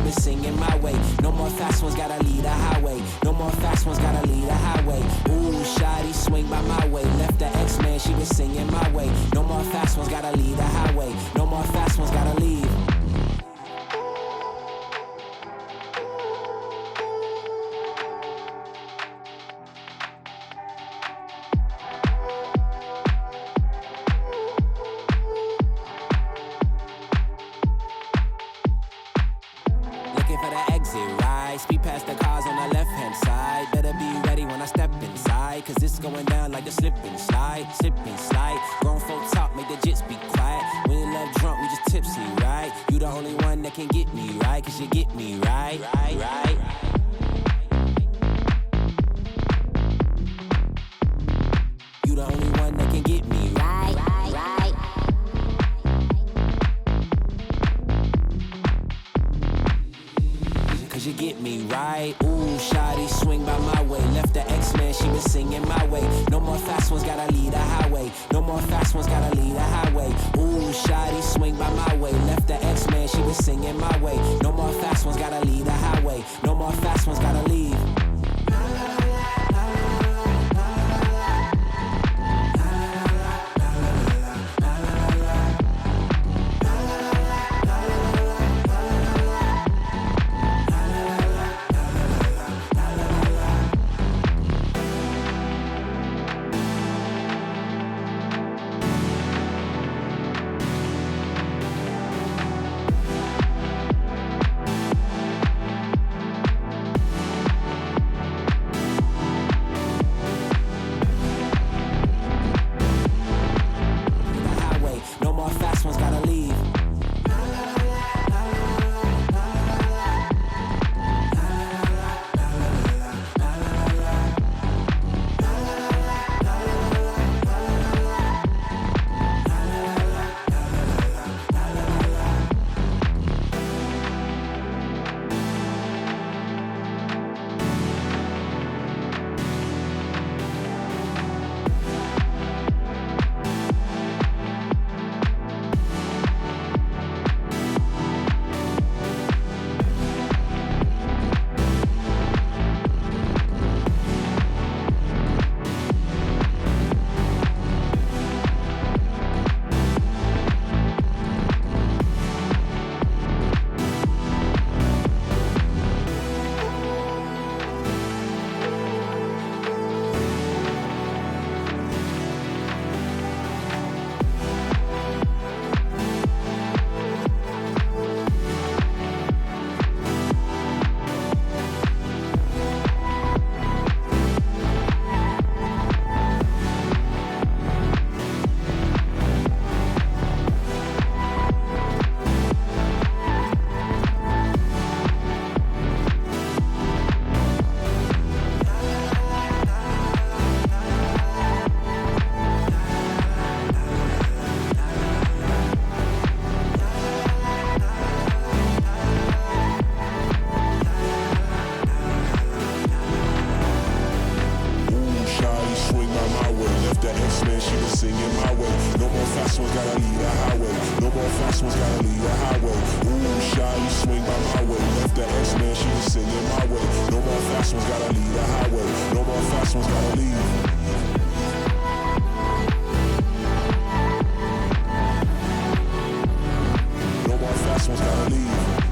been singing my way. No more fast ones, gotta lead a highway. No more fast ones, gotta lead a highway. Ooh, shawty, swing by my way. Left the X-Man, she been singing my way. No more fast ones, gotta lead a highway. No more fast ones, gotta leave. Looking for the exit, right? Speed past the cars on the left-hand side. Better be ready when I step inside, cause it's going down like a slip and slide. Slip and slide. Grown folk talk, make the jits be quiet. We ain't love drunk, we just tipsy, right? You the only one that can get me right, cause you get me right, right. You the only one that can get me right, right. Cause you get me right. Ooh, shawty, swing by my way. Left the X-Man, she been singing my way. No more fast ones, gotta lead a highway. No more fast ones, gotta lead a highway. Ooh, shawty, swing by my way. Left the X-Man, she been singing my way. No more fast ones, gotta lead a highway. No more fast ones, gotta leave. Last one's gotta leave.